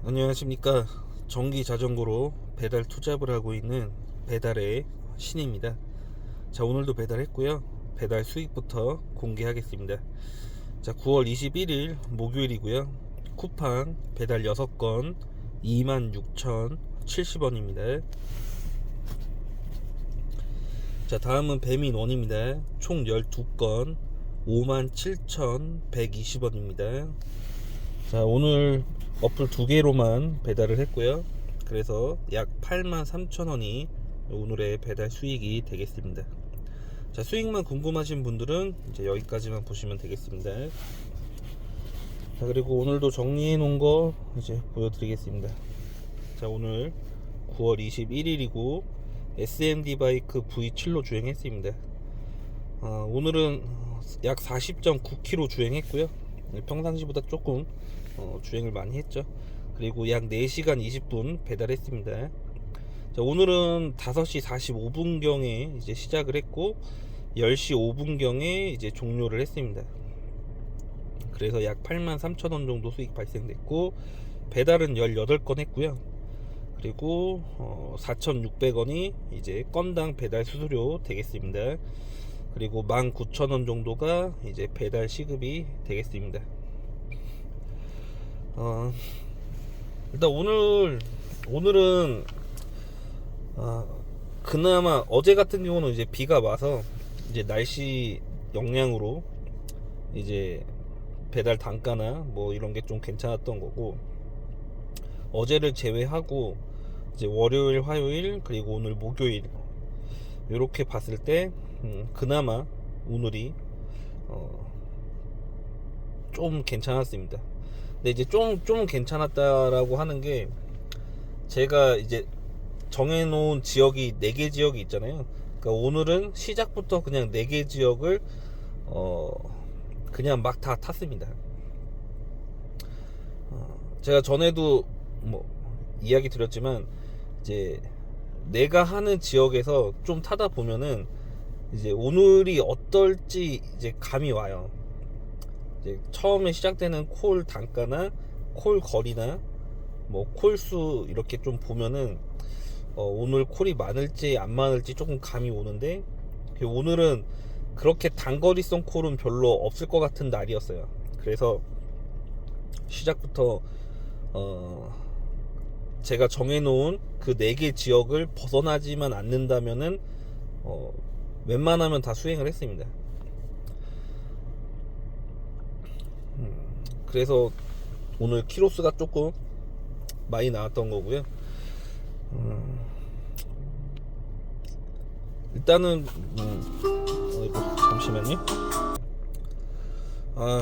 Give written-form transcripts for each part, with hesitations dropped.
안녕하십니까. 전기 자전거로 배달 투잡을 하고 있는 배달의 신입니다. 자, 오늘도 배달했고요. 배달 수익부터 공개하겠습니다. 자, 9월 21일 목요일이고요. 쿠팡 배달 6건 26,070원입니다. 자, 다음은 배민원입니다. 총 12건 57,120원입니다. 자, 오늘 어플 2개로만 배달을 했고요. 그래서 약 83,000원이 오늘의 배달 수익이 되겠습니다. 자, 수익만 궁금하신 분들은 이제 여기까지만 보시면 되겠습니다. 자, 그리고 오늘도 정리해 놓은 거 이제 보여드리겠습니다. 자, 오늘 9월 21일이고 SMD 바이크 V7로 주행했습니다. 오늘은 약 40.9km 주행했고요. 평상시보다 조금 주행을 많이 했죠. 그리고 약 4시간 20분 배달했습니다. 자, 오늘은 5시 45분경에 이제 시작을 했고 10시 5분경에 이제 종료를 했습니다. 그래서 약 83,000원 정도 수익 발생됐고 배달은 18건 했고요. 그리고 4,600원이 이제 건당 배달 수수료 되겠습니다. 그리고 19,000원 정도가 이제 배달 시급이 되겠습니다. 일단 오늘은 그나마 어제 같은 경우는 이제 비가 와서 이제 날씨 영향으로 이제 배달 단가나 뭐 이런 게 좀 괜찮았던 거고, 어제를 제외하고 이제 월요일, 화요일, 그리고 오늘 목요일 이렇게 봤을 때 그나마 오늘이 좀 괜찮았습니다. 근데 이제 좀 괜찮았다라고 하는 게, 제가 이제 정해놓은 지역이 4개 지역이 있잖아요. 그러니까 오늘은 시작부터 그냥 4개 지역을 그냥 막 다 탔습니다. 제가 전에도 뭐 이야기 드렸지만 이제 내가 하는 지역에서 좀 타다 보면은 이제 오늘이 어떨지 이제 감이 와요. 이제 처음에 시작되는 콜 단가나 콜 거리나 뭐 콜수 이렇게 좀 보면은 오늘 콜이 많을지 안 많을지 조금 감이 오는데, 오늘은 그렇게 단거리성 콜은 별로 없을 것 같은 날이었어요. 그래서 시작부터 제가 정해놓은 그 4개 지역을 벗어나지만 않는다면은 웬만하면 다 수행을 했습니다. 그래서 오늘 키로수가 조금 많이 나왔던 거고요. 일단은 잠시만요.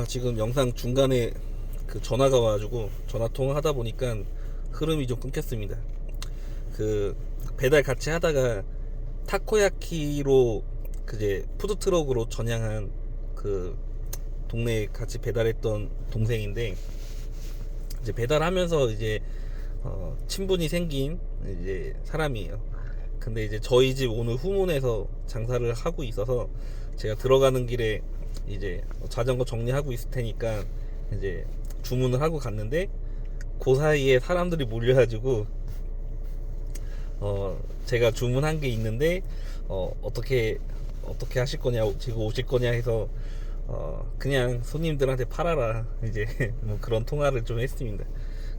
지금 영상 중간에 그 전화가 와가지고 전화 통화하다 보니까 흐름이 좀 끊겼습니다. 그 배달 같이 하다가 타코야키로 그제 푸드트럭으로 전향한 그 동네에 같이 배달했던 동생인데, 이제 배달하면서 이제 친분이 생긴 이제 사람이에요. 근데 이제 저희 집 오늘 후문에서 장사를 하고 있어서 제가 들어가는 길에 이제 자전거 정리하고 있을 테니까 이제 주문을 하고 갔는데, 그 사이에 사람들이 몰려가지고 제가 주문한 게 있는데 어떻게 하실 거냐, 지금 오실 거냐 해서 그냥 손님들한테 팔아라 이제 뭐 그런 통화를 좀 했습니다.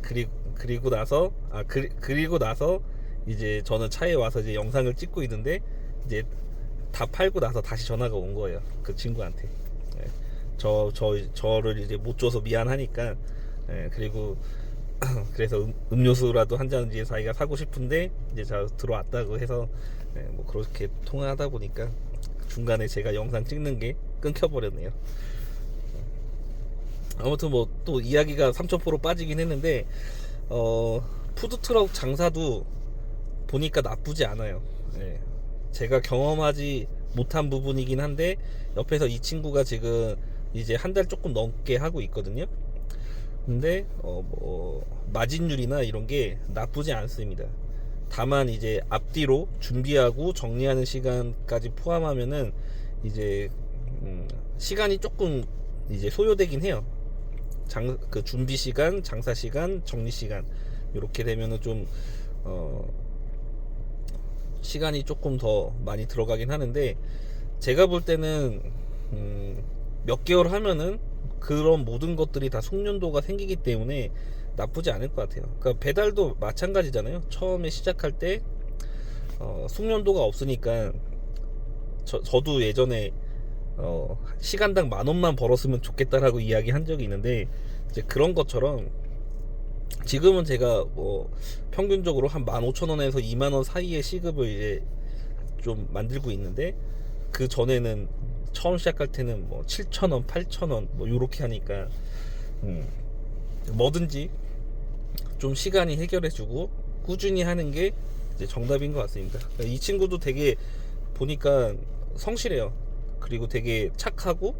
그리고 나서 그리고 나서 이제 저는 차에 와서 이제 영상을 찍고 있는데, 이제 다 팔고 나서 다시 전화가 온 거예요, 그 친구한테. 저를 이제 못 줘서 미안하니까. 그리고 그래서 음료수라도 한 잔 이제 자기가 사고 싶은데 이제 저 들어왔다고 해서 뭐 그렇게 통화하다 보니까 중간에 제가 영상 찍는 게 끊겨버렸네요. 아무튼 뭐 또 이야기가 3,000% 빠지긴 했는데, 푸드트럭 장사도 보니까 나쁘지 않아요. 제가 경험하지 못한 부분이긴 한데, 옆에서 이 친구가 지금 이제 한 달 조금 넘게 하고 있거든요. 근데 뭐 마진율이나 이런 게 나쁘지 않습니다. 다만 이제 앞뒤로 준비하고 정리하는 시간까지 포함하면은 이제 시간이 조금 이제 소요되긴 해요. 그 준비 시간, 장사 시간, 정리 시간 이렇게 되면은 좀 시간이 조금 더 많이 들어가긴 하는데, 제가 볼 때는 몇 개월 하면은 그런 모든 것들이 다 숙련도가 생기기 때문에 나쁘지 않을 것 같아요. 그러니까 배달도 마찬가지잖아요. 처음에 시작할 때 숙련도가 없으니까 저도 예전에 시간당 10,000원만 벌었으면 좋겠다라고 이야기한 적이 있는데, 이제 그런 것처럼 지금은 제가 뭐 평균적으로 한 15,000원에서 20,000원 사이의 시급을 이제 좀 만들고 있는데, 그 전에는 처음 시작할 때는 뭐 7,000원, 8,000원 뭐 요렇게 하니까 뭐든지 좀 시간이 해결해주고 꾸준히 하는 게 이제 정답인 것 같습니다. 이 친구도 되게 보니까 성실해요. 그리고 되게 착하고,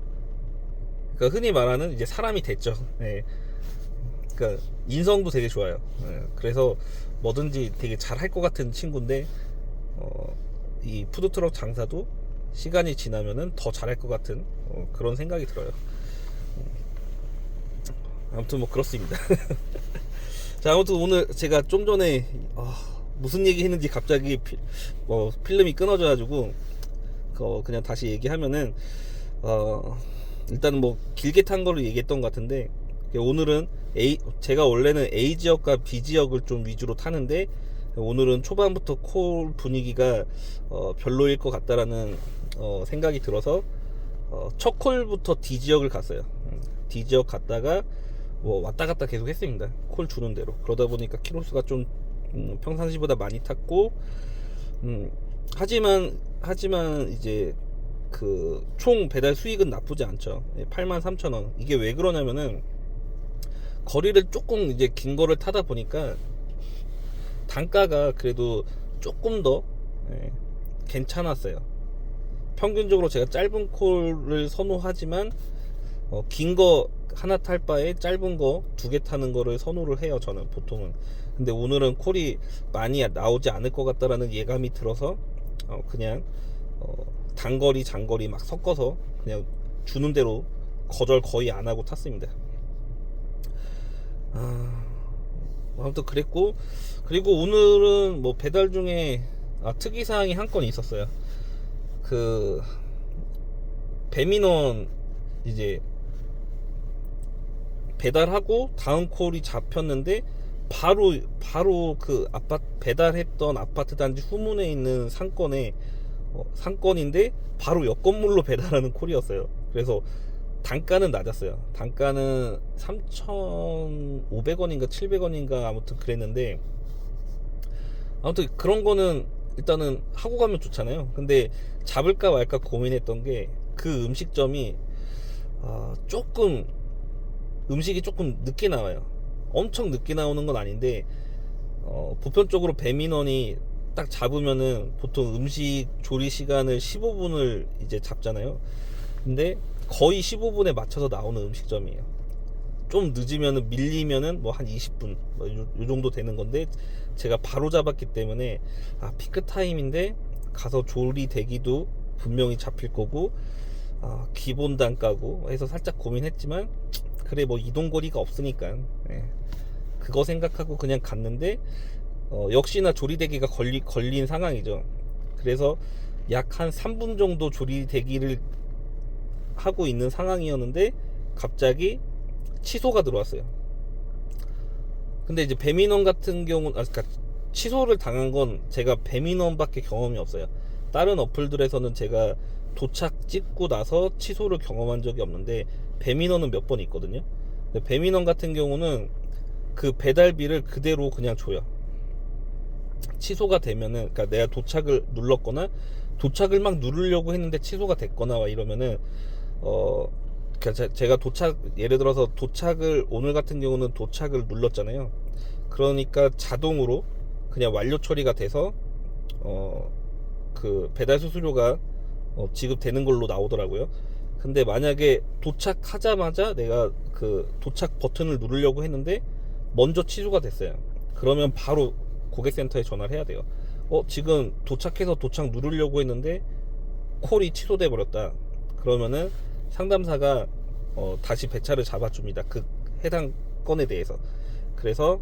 그러니까 흔히 말하는 이제 사람이 됐죠. 네. 그러니까 인성도 되게 좋아요. 네. 그래서 뭐든지 되게 잘할 것 같은 친구인데, 이 푸드트럭 장사도 시간이 지나면은 더 잘할 것 같은 그런 생각이 들어요. 아무튼 뭐 그렇습니다. 자, 아무튼 오늘 제가 좀 전에 무슨 얘기 했는지 갑자기 필름이 끊어져가지고 그냥 다시 얘기하면은 일단은 뭐 길게 탄 거를 얘기했던 것 같은데, 오늘은 제가 원래는 A 지역과 B 지역을 좀 위주로 타는데, 오늘은 초반부터 콜 분위기가 별로일 것 같다라는 생각이 들어서 첫 콜부터 D 지역을 갔어요. D 지역 갔다가 뭐 왔다 갔다 계속 했습니다. 콜 주는 대로. 그러다 보니까 키로수가 좀 평상시보다 많이 탔고, 하지만 이제 그 총 배달 수익은 나쁘지 않죠. 83,000원. 이게 왜 그러냐면은 거리를 조금 이제 긴 거를 타다 보니까 단가가 그래도 조금 더 괜찮았어요. 평균적으로 제가 짧은 콜을 선호하지만 긴 거 하나 탈 바에 짧은 거 2개 타는 거를 선호를 해요, 저는 보통은. 근데 오늘은 콜이 많이 나오지 않을 것 같다라는 예감이 들어서 그냥 단거리 장거리 막 섞어서 그냥 주는 대로 거절 거의 안 하고 탔습니다. 아무튼 그랬고, 그리고 오늘은 뭐 배달 중에 특이사항이 한 건 있었어요. 그 배민원 이제 배달하고 다음 콜이 잡혔는데 바로 그 배달했던 아파트 단지 후문에 있는 상권인데 바로 옆 건물로 배달하는 콜이었어요. 그래서 단가는 낮았어요. 단가는 3,500원인가 700원인가 아무튼 그랬는데, 아무튼 그런 거는 일단은 하고 가면 좋잖아요. 근데 잡을까 말까 고민했던 게, 그 음식점이 조금 음식이 조금 늦게 나와요. 엄청 늦게 나오는 건 아닌데, 보편적으로 배민원이 딱 잡으면은 보통 음식 조리 시간을 15분을 이제 잡잖아요. 근데 거의 15분에 맞춰서 나오는 음식점이에요. 좀 늦으면은 밀리면은 뭐 한 20분 요 정도 되는 건데, 제가 바로 잡았기 때문에 피크 타임인데 가서 조리 대기도 분명히 잡힐 거고 기본 단가고 해서 살짝 고민했지만, 그래 뭐 이동거리가 없으니까 그거 생각하고 그냥 갔는데, 역시나 조리 대기가 걸린 상황이죠. 그래서 약 한 3분 정도 조리 대기를 하고 있는 상황이었는데 갑자기 취소가 들어왔어요. 근데 이제 배민원 같은 경우는 그러니까 취소를 당한 건 제가 배민원밖에 경험이 없어요. 다른 어플들에서는 제가 도착 찍고 나서 취소를 경험한 적이 없는데, 배민원은 몇 번 있거든요. 근데 배민원 같은 경우는 그 배달비를 그대로 그냥 줘요. 취소가 되면은, 그러니까 내가 도착을 눌렀거나 도착을 막 누르려고 했는데 취소가 됐거나 이러면은 그러니까 제가 예를 들어서 오늘 같은 경우는 도착을 눌렀잖아요. 그러니까 자동으로 그냥 완료 처리가 돼서 그 배달 수수료가 지급되는 걸로 나오더라고요. 근데 만약에 도착하자마자 내가 그 도착 버튼을 누르려고 했는데 먼저 취소가 됐어요. 그러면 바로 고객센터에 전화를 해야 돼요. 지금 도착해서 도착 누르려고 했는데 콜이 취소돼 버렸다. 그러면은 상담사가 다시 배차를 잡아줍니다. 해당 건에 대해서. 그래서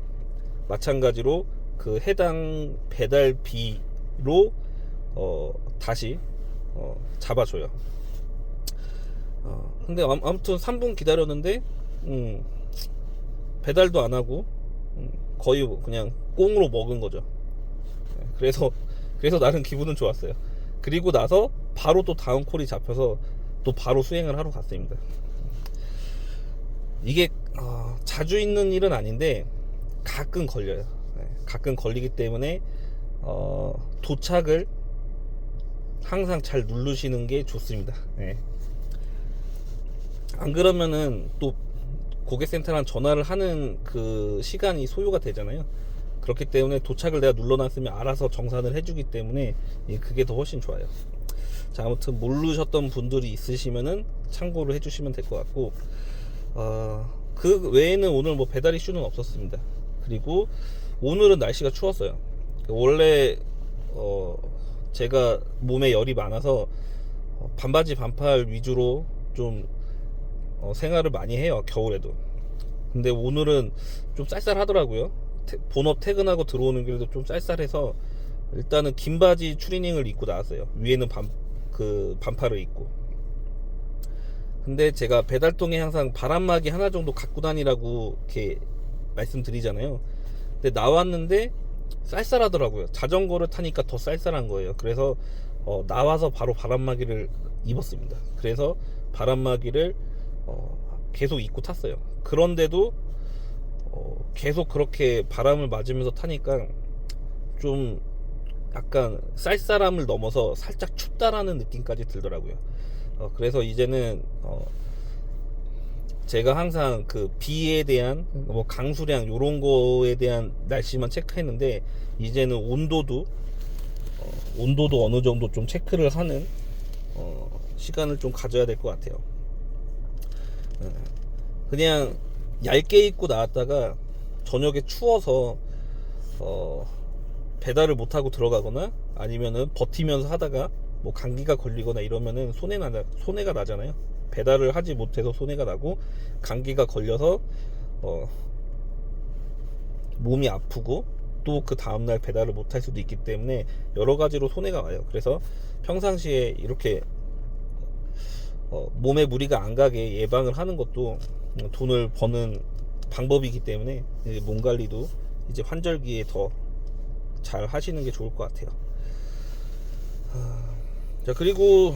마찬가지로 그 해당 배달비로 다시 잡아줘요. 근데 아무튼 3분 기다렸는데 배달도 안 하고 거의 그냥 꽁으로 먹은 거죠. 그래서 나름 기분은 좋았어요. 그리고 나서 바로 또 다음 콜이 잡혀서 또 바로 수행을 하러 갔습니다. 이게 자주 있는 일은 아닌데 가끔 걸려요. 가끔 걸리기 때문에 도착을 항상 잘 누르시는 게 좋습니다. 안 그러면은 또 고객센터랑 전화를 하는 그 시간이 소요가 되잖아요. 그렇기 때문에 도착을 내가 눌러놨으면 알아서 정산을 해주기 때문에 그게 더 훨씬 좋아요. 자, 아무튼 모르셨던 분들이 있으시면은 참고를 해주시면 될 것 같고, 그 외에는 오늘 뭐 배달 이슈는 없었습니다. 그리고 오늘은 날씨가 추웠어요. 원래 제가 몸에 열이 많아서 반바지 반팔 위주로 좀 생활을 많이 해요, 겨울에도. 근데 오늘은 좀 쌀쌀하더라고요. 본업 퇴근하고 들어오는 길도 좀 쌀쌀해서 일단은 긴 바지 추리닝을 입고 나왔어요. 위에는 반팔을 입고. 근데 제가 배달통에 항상 바람막이 하나 정도 갖고 다니라고 이렇게 말씀드리잖아요. 근데 나왔는데 쌀쌀하더라고요. 자전거를 타니까 더 쌀쌀한 거예요. 그래서 나와서 바로 바람막이를 입었습니다. 그래서 바람막이를 계속 입고 탔어요. 그런데도 계속 그렇게 바람을 맞으면서 타니까 좀 약간 쌀쌀함을 넘어서 살짝 춥다라는 느낌까지 들더라고요. 그래서 이제는 제가 항상 그 비에 대한 뭐 강수량 요런 거에 대한 날씨만 체크했는데 이제는 온도도 어느 정도 좀 체크를 하는 시간을 좀 가져야 될 것 같아요. 그냥 얇게 입고 나왔다가 저녁에 추워서 배달을 못하고 들어가거나 아니면은 버티면서 하다가 뭐 감기가 걸리거나 이러면은 손해가 나잖아요. 배달을 하지 못해서 손해가 나고 감기가 걸려서 몸이 아프고 또 그 다음날 배달을 못할 수도 있기 때문에 여러 가지로 손해가 와요. 그래서 평상시에 이렇게 몸에 무리가 안 가게 예방을 하는 것도 돈을 버는 방법이기 때문에 몸 관리도 이제 환절기에 더 잘 하시는 게 좋을 것 같아요. 자, 그리고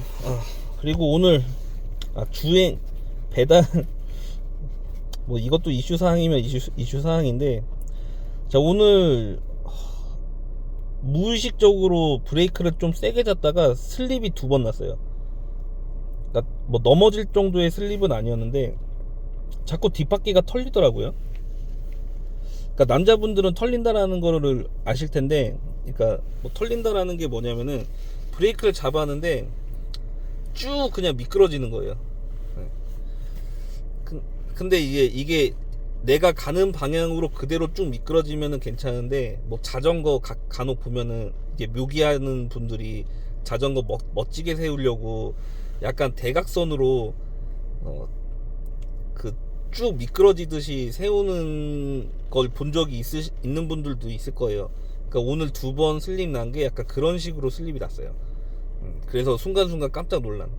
오늘 주행 배달 뭐 이것도 이슈 사항이면 이슈 사항인데, 자, 오늘 무의식적으로 브레이크를 좀 세게 잡다가 슬립이 2번 났어요. 그러니까 뭐 넘어질 정도의 슬립은 아니었는데 자꾸 뒷바퀴가 털리더라고요. 그러니까 남자분들은 털린다라는 거를 아실 텐데, 그러니까 뭐 털린다라는 게 뭐냐면은 브레이크를 잡았는데 쭉 그냥 미끄러지는 거예요. 근데 이게 내가 가는 방향으로 그대로 쭉 미끄러지면은 괜찮은데, 뭐 자전거 간혹 보면은 이게 묘기하는 분들이 자전거 멋지게 세우려고 약간 대각선으로 그 쭉 미끄러지듯이 세우는 걸 본 적이 있는 분들도 있을 거예요. 그러니까 오늘 2번 슬립 난 게 약간 그런 식으로 슬립이 났어요. 그래서 순간순간 깜짝 놀란.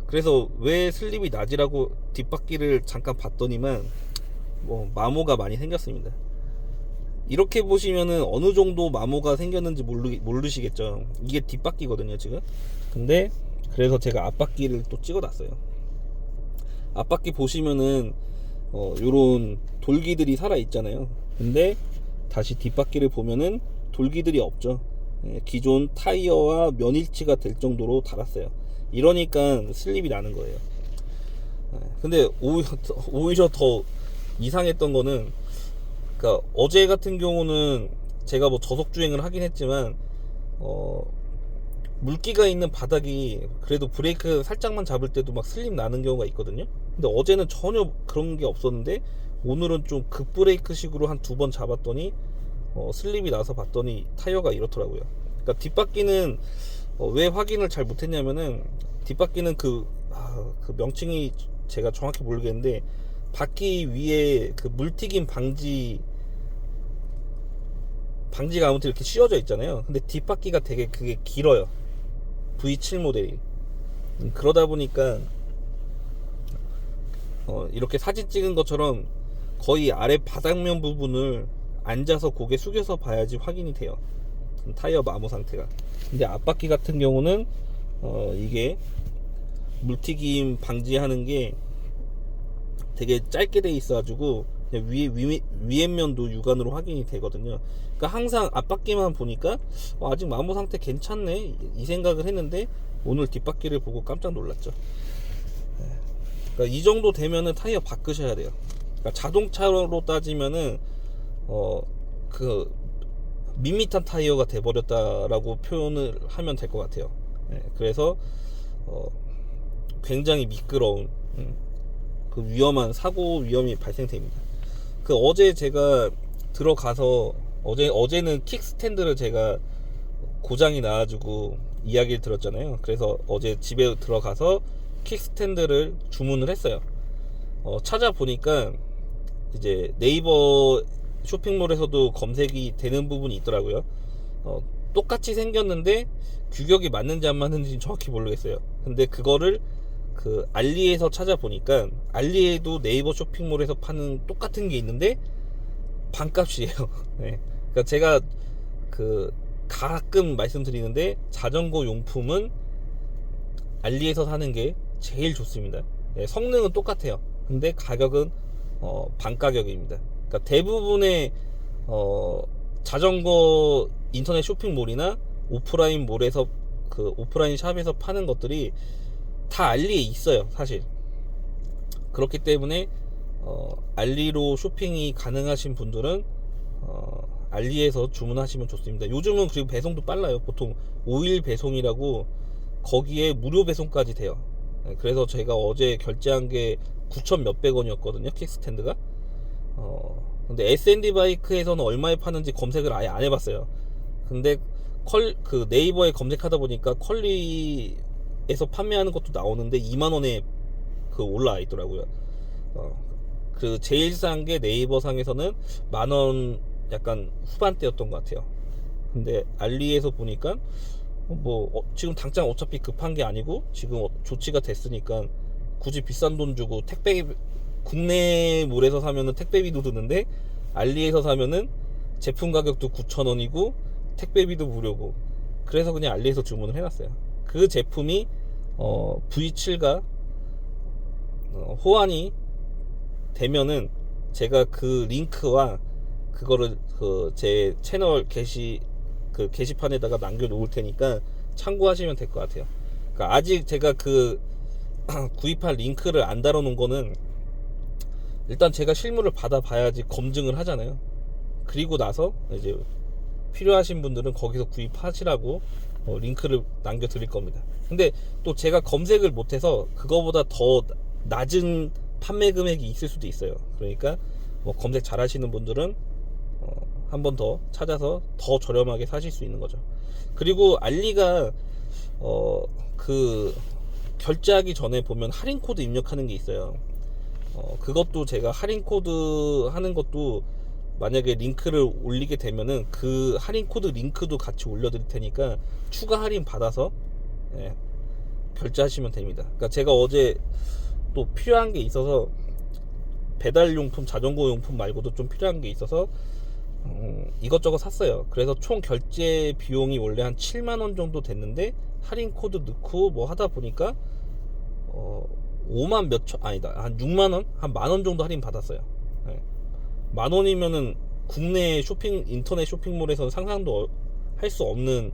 그래서 왜 슬립이 나지라고 뒷바퀴를 잠깐 봤더니만 뭐 마모가 많이 생겼습니다. 이렇게 보시면은 어느 정도 마모가 생겼는지 모르시겠죠. 이게 뒷바퀴거든요 지금. 근데 그래서 제가 앞바퀴를 또 찍어놨어요. 앞바퀴 보시면은 요런 돌기들이 살아 있잖아요. 근데 다시 뒷바퀴를 보면은 돌기들이 없죠. 기존 타이어와 면일치가 될 정도로 달았어요. 이러니까 슬립이 나는 거예요. 근데 오히려 더 이상했던 거는, 그러니까 어제 같은 경우는 제가 뭐 저속 주행을 하긴 했지만 물기가 있는 바닥이 그래도 브레이크 살짝만 잡을 때도 막 슬립 나는 경우가 있거든요. 근데 어제는 전혀 그런 게 없었는데 오늘은 좀 급브레이크 식으로 한 2번 잡았더니 슬립이 나서 봤더니 타이어가 이렇더라고요. 그러니까 뒷바퀴는 왜 확인을 잘 못했냐면은 뒷바퀴는 그 명칭이 제가 정확히 모르겠는데 바퀴 위에 그 물튀김 방지가 아무튼 이렇게 씌워져 있잖아요. 근데 뒷바퀴가 되게 그게 길어요. V7 모델이. 그러다 보니까 이렇게 사진 찍은 것처럼 거의 아래 바닥면 부분을 앉아서 고개 숙여서 봐야지 확인이 돼요. 타이어 마모 상태가. 근데 앞바퀴 같은 경우는 이게 물튀김 방지하는 게 되게 짧게 돼 있어가지고 그냥 위에 면도 육안으로 확인이 되거든요. 그러니까 항상 앞바퀴만 보니까 아직 마모 상태 괜찮네 이 생각을 했는데 오늘 뒷바퀴를 보고 깜짝 놀랐죠. 그러니까 이 정도 되면은 타이어 바꾸셔야 돼요. 그러니까 자동차로 따지면은 그 밋밋한 타이어가 돼버렸다라고 표현을 하면 될 것 같아요. 그래서 굉장히 미끄러운 그 위험한 사고 위험이 발생됩니다. 그 어제 제가 들어가서 어제는 킥스탠드를 제가 고장이 나가지고 이야기를 들었잖아요. 그래서 어제 집에 들어가서 킥스탠드를 주문을 했어요. 찾아보니까 이제 네이버 쇼핑몰에서도 검색이 되는 부분이 있더라고요. 똑같이 생겼는데 규격이 맞는지 안 맞는지 정확히 모르겠어요. 근데 그거를 그 알리에서 찾아보니까 알리에도 네이버 쇼핑몰에서 파는 똑같은 게 있는데 반값이에요. 네. 그러니까 제가 그 가끔 말씀드리는데 자전거 용품은 알리에서 사는 게 제일 좋습니다. 네, 성능은 똑같아요. 근데 가격은 반 가격입니다. 그러니까 대부분의 자전거 인터넷 쇼핑몰이나 오프라인 몰에서 그 오프라인 샵에서 파는 것들이 다 알리에 있어요, 사실. 그렇기 때문에 알리로 쇼핑이 가능하신 분들은 알리에서 주문하시면 좋습니다. 요즘은 그리고 배송도 빨라요. 보통 5일 배송이라고 거기에 무료 배송까지 돼요. 그래서 제가 어제 결제한 게 9천 몇백 원이었거든요, 킥스탠드가. 근데 S&D 바이크에서는 얼마에 파는지 검색을 아예 안 해봤어요. 근데 그 네이버에 검색하다 보니까 컬리에서 판매하는 것도 나오는데 2만원에 그 올라와 있더라고요. 그 제일 싼 게 네이버 상에서는 만원 약간 후반대였던 것 같아요. 근데 알리에서 보니까 지금 당장 어차피 급한 게 아니고 지금 조치가 됐으니까 굳이 비싼 돈 주고 국내물에서 사면은 택배비도 드는데 알리에서 사면은 제품 가격도 9,000원이고 택배비도 무료고, 그래서 그냥 알리에서 주문을 해놨어요. 그 제품이 V7가 호환이 되면은 제가 그 링크와 그거를 그 제 채널 게시판에다가 남겨놓을 테니까 참고하시면 될 것 같아요. 그러니까 아직 제가 그 구입할 링크를 안 달아놓은 거는 일단 제가 실물을 받아봐야지 검증을 하잖아요. 그리고 나서 이제 필요하신 분들은 거기서 구입하시라고 링크를 남겨드릴 겁니다. 근데 또 제가 검색을 못해서 그거보다 더 낮은 판매 금액이 있을 수도 있어요. 그러니까 검색 잘 하시는 분들은 한 번 더 찾아서 더 저렴하게 사실 수 있는 거죠. 그리고 알리가 그 결제하기 전에 보면 할인 코드 입력하는 게 있어요. 그것도 제가 할인 코드 하는 것도 만약에 링크를 올리게 되면은 그 할인 코드 링크도 같이 올려드릴 테니까 추가 할인 받아서 결제하시면 됩니다. 그러니까 제가 어제 또 필요한 게 있어서 배달용품, 자전거 용품 말고도 좀 필요한 게 있어서 이것저것 샀어요. 그래서 총 결제 비용이 원래 한 7만원 정도 됐는데 할인 코드 넣고 뭐 하다 보니까 5만 몇천, 아니다, 한 6만원? 한 만원 정도 할인 받았어요. 만원이면은 국내 인터넷 쇼핑몰에서는 상상도 할 수 없는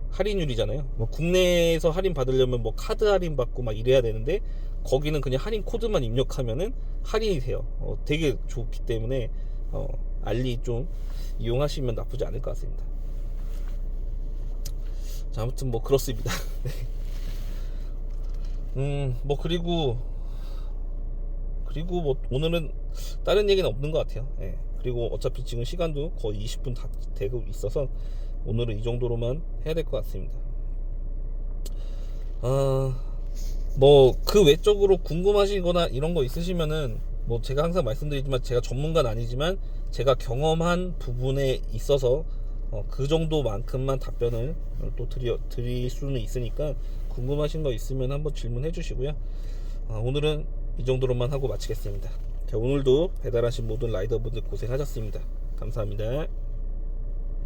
할인율이잖아요. 국내에서 할인 받으려면 카드 할인 받고 막 이래야 되는데 거기는 그냥 할인 코드만 입력하면은 할인이 돼요. 되게 좋기 때문에 알리 좀 이용하시면 나쁘지 않을 것 같습니다. 자, 아무튼 그렇습니다. 그리고 오늘은 다른 얘기는 없는 것 같아요. 그리고 어차피 지금 시간도 거의 20분 다 되고 있어서 오늘은 이 정도로만 해야 될 것 같습니다. 뭐 그 외적으로 궁금하시거나 이런 거 있으시면은 뭐 제가 항상 말씀드리지만 제가 전문가는 아니지만 제가 경험한 부분에 있어서 그 정도만큼만 답변을 또 드릴 수는 있으니까 궁금하신 거 있으면 한번 질문해 주시고요. 오늘은 이 정도로만 하고 마치겠습니다. 자, 오늘도 배달하신 모든 라이더분들 고생하셨습니다. 감사합니다.